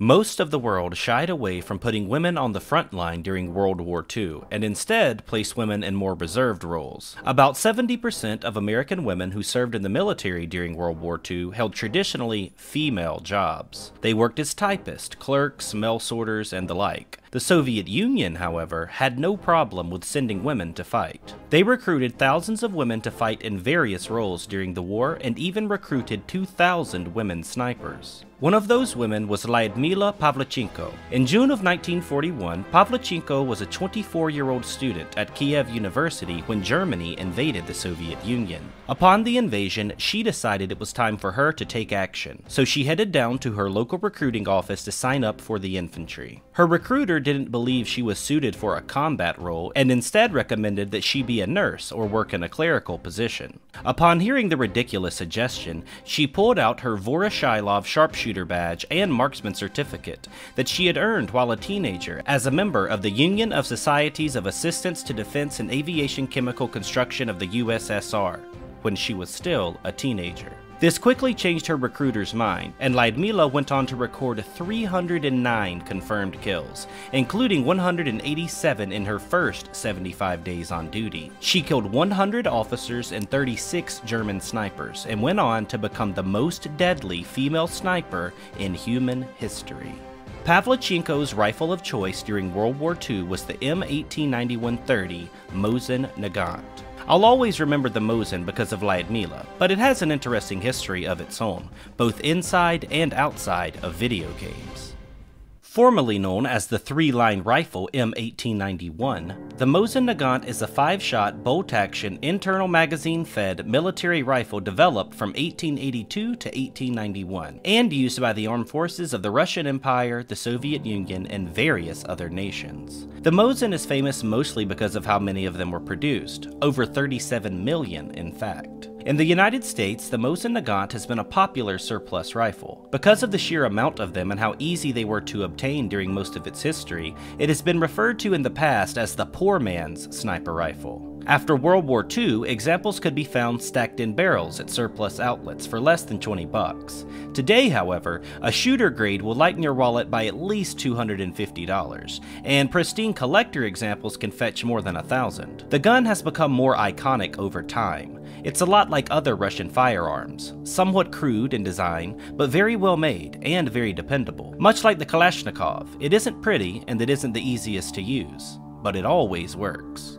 Most of the world shied away from putting women on the front line during World War II, and instead placed women in more reserved roles. About 70% of American women who served in the military during World War II held traditionally female jobs. They worked as typists, clerks, mail sorters, and the like. The Soviet Union, however, had no problem with sending women to fight. They recruited thousands of women to fight in various roles during the war and even recruited 2,000 women snipers. One of those women was Lyudmila Pavlichenko. In June of 1941, Pavlichenko was a 24-year-old student at Kiev University when Germany invaded the Soviet Union. Upon the invasion, she decided it was time for her to take action, so she headed down to her local recruiting office to sign up for the infantry. Her recruiter didn't believe she was suited for a combat role and instead recommended that she be a nurse or work in a clerical position. Upon hearing the ridiculous suggestion, she pulled out her Voroshilov sharpshooter badge and marksman certificate that she had earned while a teenager as a member of the Union of Societies of Assistance to Defense and Aviation Chemical Construction of the USSR, when she was still a teenager. This quickly changed her recruiter's mind, and Lyudmila went on to record 309 confirmed kills, including 187 in her first 75 days on duty. She killed 100 officers and 36 German snipers, and went on to become the most deadly female sniper in human history. Pavlichenko's rifle of choice during World War II was the M1891-30 Mosin Nagant. I'll always remember the Mosin because of Lyudmila, but it has an interesting history of its own, both inside and outside of video games. Formerly known as the three-line rifle M1891, the Mosin Nagant is a 5-shot, bolt-action, internal magazine-fed military rifle developed from 1882 to 1891, and used by the armed forces of the Russian Empire, the Soviet Union, and various other nations. The Mosin is famous mostly because of how many of them were produced, over 37 million in fact. In the United States, the Mosin Nagant has been a popular surplus rifle. Because of the sheer amount of them and how easy they were to obtain during most of its history, it has been referred to in the past as the poor man's sniper rifle. After World War II, examples could be found stacked in barrels at surplus outlets for less than $20. Today, however, a shooter grade will lighten your wallet by at least $250, and pristine collector examples can fetch more than $1,000. The gun has become more iconic over time. It's a lot like other Russian firearms, somewhat crude in design, but very well made and very dependable. Much like the Kalashnikov, it isn't pretty and it isn't the easiest to use, but it always works.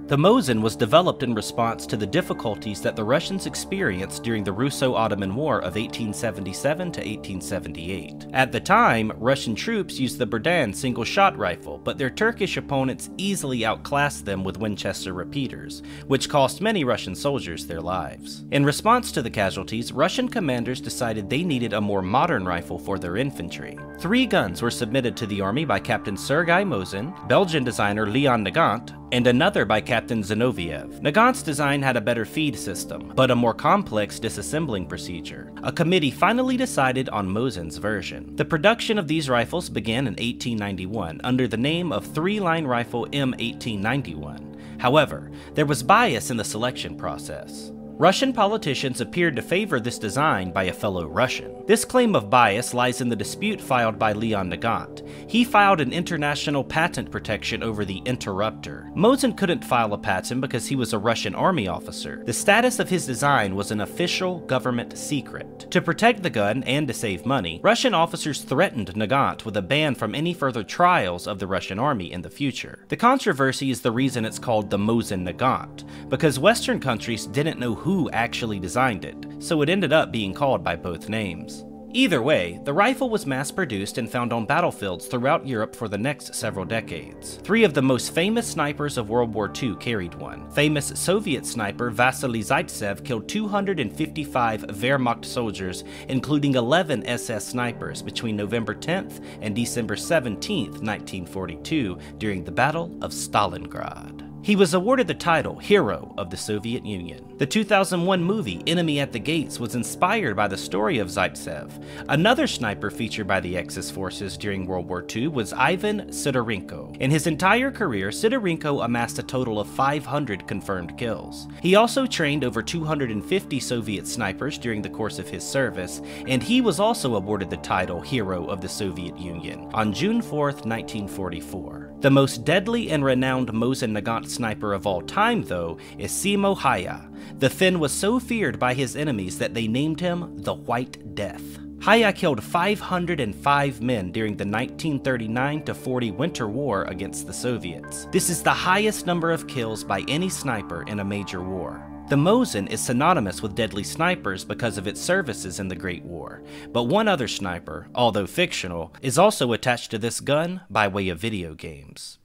The Mosin was developed in response to the difficulties that the Russians experienced during the Russo-Ottoman War of 1877 to 1878. At the time, Russian troops used the Berdan single-shot rifle, but their Turkish opponents easily outclassed them with Winchester repeaters, which cost many Russian soldiers their lives. In response to the casualties, Russian commanders decided they needed a more modern rifle for their infantry. 3 guns were submitted to the army by Captain Sergei Mosin, Belgian designer Leon Nagant, and another by Captain Zinoviev. Nagant's design had a better feed system, but a more complex disassembling procedure. A committee finally decided on Mosin's version. The production of these rifles began in 1891 under the name of three-line rifle M1891. However, there was bias in the selection process. Russian politicians appeared to favor this design by a fellow Russian. This claim of bias lies in the dispute filed by Leon Nagant. He filed an international patent protection over the interrupter. Mosin couldn't file a patent because he was a Russian army officer. The status of his design was an official government secret. To protect the gun and to save money, Russian officers threatened Nagant with a ban from any further trials of the Russian army in the future. The controversy is the reason it's called the Mosin Nagant, because Western countries didn't know who actually designed it, so it ended up being called by both names. Either way, the rifle was mass-produced and found on battlefields throughout Europe for the next several decades. 3 of the most famous snipers of World War II carried one. Famous Soviet sniper Vasily Zaitsev killed 255 Wehrmacht soldiers, including 11 SS snipers, between November 10th and December 17th, 1942, during the Battle of Stalingrad. He was awarded the title Hero of the Soviet Union. The 2001 movie Enemy at the Gates was inspired by the story of Zaitsev. Another sniper featured by the Axis forces during World War II was Ivan Sidorenko. In his entire career, Sidorenko amassed a total of 500 confirmed kills. He also trained over 250 Soviet snipers during the course of his service, and he was also awarded the title Hero of the Soviet Union on June 4th, 1944. The most deadly and renowned Mosin Nagant sniper of all time, though, is Simo Haya. The Finn was so feared by his enemies that they named him the White Death. Haya killed 505 men during the 1939-40 Winter War against the Soviets. This is the highest number of kills by any sniper in a major war. The Mosin is synonymous with deadly snipers because of its services in the Great War, but one other sniper, although fictional, is also attached to this gun by way of video games.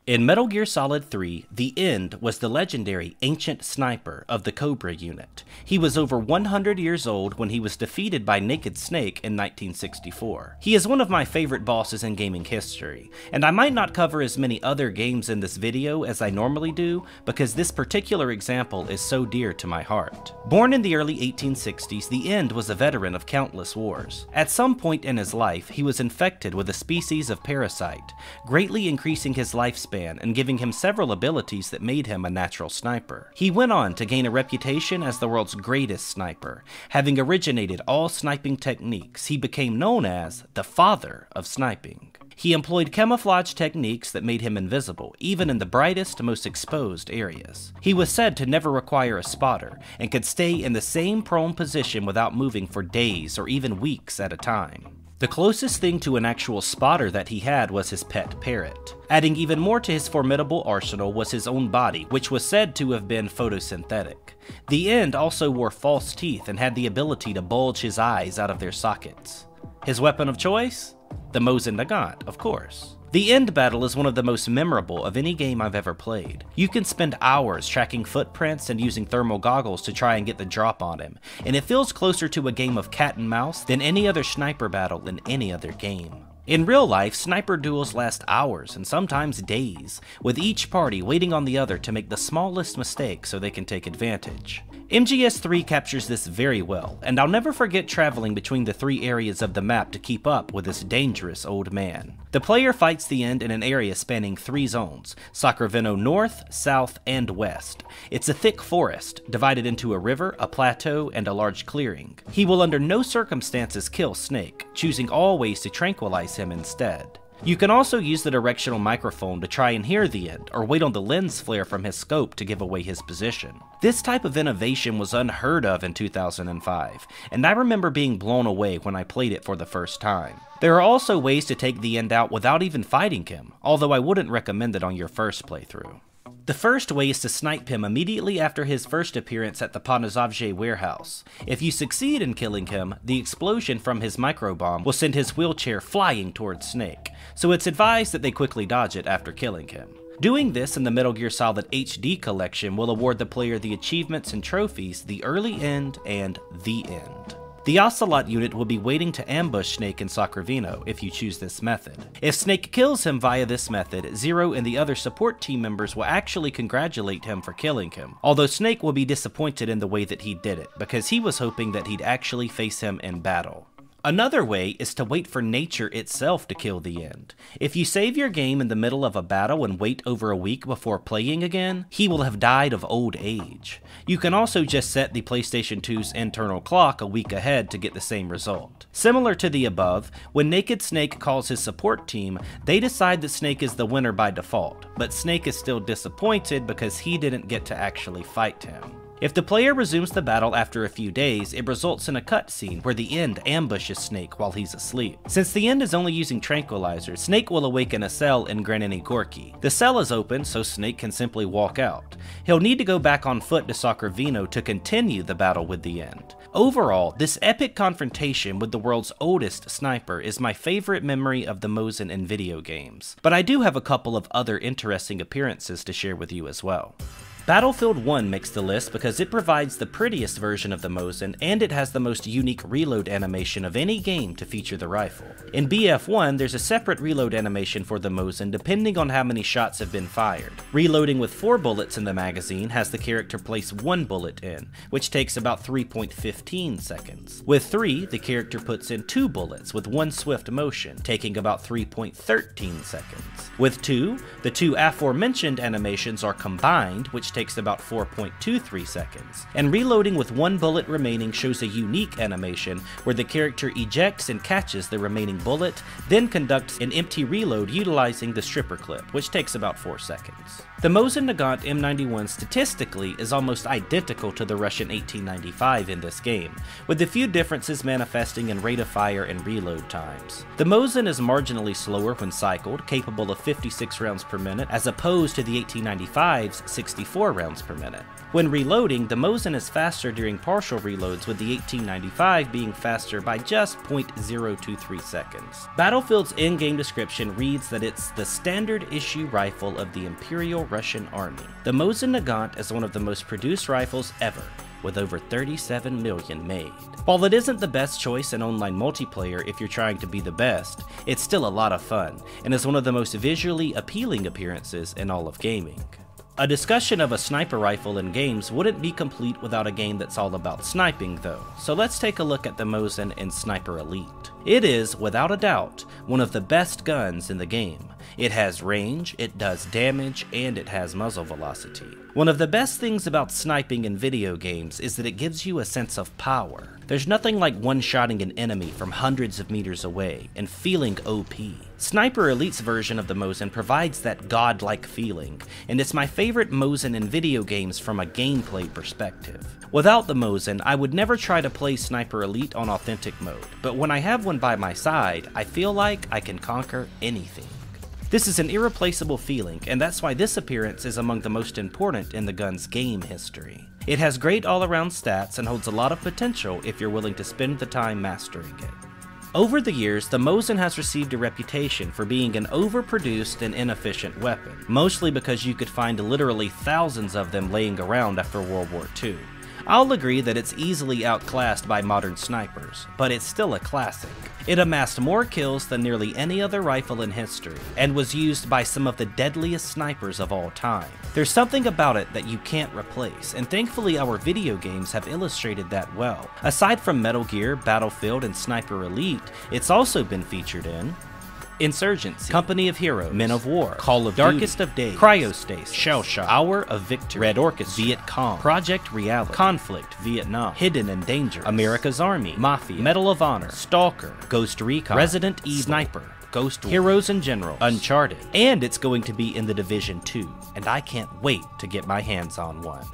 In Metal Gear Solid 3, the End was the legendary Ancient Sniper of the Cobra unit. He was over 100 years old when he was defeated by Naked Snake in 1964. He is one of my favorite bosses in gaming history, and I might not cover as many other games in this video as I normally do because this particular example is so dear to my heart. Born in the early 1860s, the End was a veteran of countless wars. At some point in his life, he was infected with a species of parasite, greatly increasing his lifespan and giving him several abilities that made him a natural sniper. He went on to gain a reputation as the world's greatest sniper. Having originated all sniping techniques, he became known as the father of sniping. He employed camouflage techniques that made him invisible, even in the brightest, most exposed areas. He was said to never require a spotter, and could stay in the same prone position without moving for days or even weeks at a time. The closest thing to an actual spotter that he had was his pet parrot. Adding even more to his formidable arsenal was his own body, which was said to have been photosynthetic. The End also wore false teeth and had the ability to bulge his eyes out of their sockets. His weapon of choice? The Mosin Nagant, of course. The End battle is one of the most memorable of any game I've ever played. You can spend hours tracking footprints and using thermal goggles to try and get the drop on him, and it feels closer to a game of cat and mouse than any other sniper battle in any other game. In real life, sniper duels last hours and sometimes days, with each party waiting on the other to make the smallest mistake so they can take advantage. MGS3 captures this very well, and I'll never forget traveling between the 3 areas of the map to keep up with this dangerous old man. The player fights the End in an area spanning 3 zones, Sacravino North, South, and West. It's a thick forest, divided into a river, a plateau, and a large clearing. He will under no circumstances kill Snake, choosing always to tranquilize him instead. You can also use the directional microphone to try and hear the End, or wait on the lens flare from his scope to give away his position. This type of innovation was unheard of in 2005, and I remember being blown away when I played it for the first time. There are also ways to take the End out without even fighting him, although I wouldn't recommend it on your first playthrough. The first way is to snipe him immediately after his first appearance at the Panazovje warehouse. If you succeed in killing him, the explosion from his microbomb will send his wheelchair flying towards Snake, so it's advised that they quickly dodge it after killing him. Doing this in the Metal Gear Solid HD collection will award the player the achievements and trophies The Early End and The End. The Ocelot unit will be waiting to ambush Snake in Sacravino if you choose this method. If Snake kills him via this method, Zero and the other support team members will actually congratulate him for killing him, although Snake will be disappointed in the way that he did it, because he was hoping that he'd actually face him in battle. Another way is to wait for nature itself to kill the End. If you save your game in the middle of a battle and wait over a week before playing again, he will have died of old age. You can also just set the PlayStation 2's internal clock a week ahead to get the same result. Similar to the above, when Naked Snake calls his support team, they decide that Snake is the winner by default, but Snake is still disappointed because he didn't get to actually fight him. If the player resumes the battle after a few days, it results in a cutscene where the End ambushes Snake while he's asleep. Since the End is only using tranquilizers, Snake will awaken a cell in Graniny Gorky. The cell is open, so Snake can simply walk out. He'll need to go back on foot to Sacravino to continue the battle with the End. Overall, this epic confrontation with the world's oldest sniper is my favorite memory of the Mosin in video games, but I do have a couple of other interesting appearances to share with you as well. Battlefield 1 makes the list because it provides the prettiest version of the Mosin, and it has the most unique reload animation of any game to feature the rifle. In BF1, there's a separate reload animation for the Mosin depending on how many shots have been fired. Reloading with 4 bullets in the magazine has the character place 1 bullet in, which takes about 3.15 seconds. With 3, the character puts in 2 bullets with 1 swift motion, taking about 3.13 seconds. With 2, the 2 aforementioned animations are combined, which takes about 4.23 seconds. And reloading with 1 bullet remaining shows a unique animation where the character ejects and catches the remaining bullet, then conducts an empty reload utilizing the stripper clip, which takes about 4 seconds. The Mosin Nagant M91 statistically is almost identical to the Russian 1895 in this game, with a few differences manifesting in rate of fire and reload times. The Mosin is marginally slower when cycled, capable of 56 rounds per minute, as opposed to the 1895's 64 rounds per minute. When reloading, the Mosin is faster during partial reloads, with the 1895 being faster by just 0.023 seconds. Battlefield's in-game description reads that it's the standard issue rifle of the Imperial Russian Army. The Mosin Nagant is one of the most produced rifles ever, with over 37 million made. While it isn't the best choice in online multiplayer if you're trying to be the best, it's still a lot of fun, and is one of the most visually appealing appearances in all of gaming. A discussion of a sniper rifle in games wouldn't be complete without a game that's all about sniping though, so let's take a look at the Mosin in Sniper Elite. It is, without a doubt, one of the best guns in the game. It has range, it does damage, and it has muzzle velocity. One of the best things about sniping in video games is that it gives you a sense of power. There's nothing like one-shotting an enemy from hundreds of meters away and feeling OP. Sniper Elite's version of the Mosin provides that godlike feeling, and it's my favorite Mosin in video games from a gameplay perspective. Without the Mosin, I would never try to play Sniper Elite on authentic mode, but when I have one by my side, I feel like I can conquer anything. This is an irreplaceable feeling, and that's why this appearance is among the most important in the gun's game history. It has great all-around stats and holds a lot of potential if you're willing to spend the time mastering it. Over the years, the Mosin has received a reputation for being an overproduced and inefficient weapon, mostly because you could find literally thousands of them laying around after World War II. I'll agree that it's easily outclassed by modern snipers, but it's still a classic. It amassed more kills than nearly any other rifle in history, and was used by some of the deadliest snipers of all time. There's something about it that you can't replace, and thankfully our video games have illustrated that well. Aside from Metal Gear, Battlefield, and Sniper Elite, it's also been featured in Insurgency, Company of Heroes, Men of War, Call of Duty, Darkest of Days, Cryostasis, Shell Shock, Hour of Victory, Red Orchestra, Viet Cong, Project Reality, Conflict, Vietnam, Hidden and Dangerous, America's Army, Mafia, Medal of Honor, Stalker, Ghost Recon, Resident Evil, Sniper, Ghost War, Heroes and Generals, Uncharted, and it's going to be in The Division 2, and I can't wait to get my hands on one.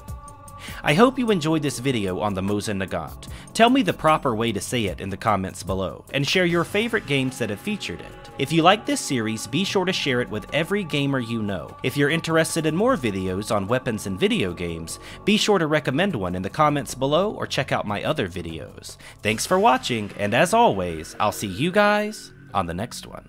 I hope you enjoyed this video on the Mosin Nagant. Tell me the proper way to say it in the comments below, and share your favorite games that have featured it. If you like this series, be sure to share it with every gamer you know. If you're interested in more videos on weapons and video games, be sure to recommend one in the comments below or check out my other videos. Thanks for watching, and as always, I'll see you guys on the next one.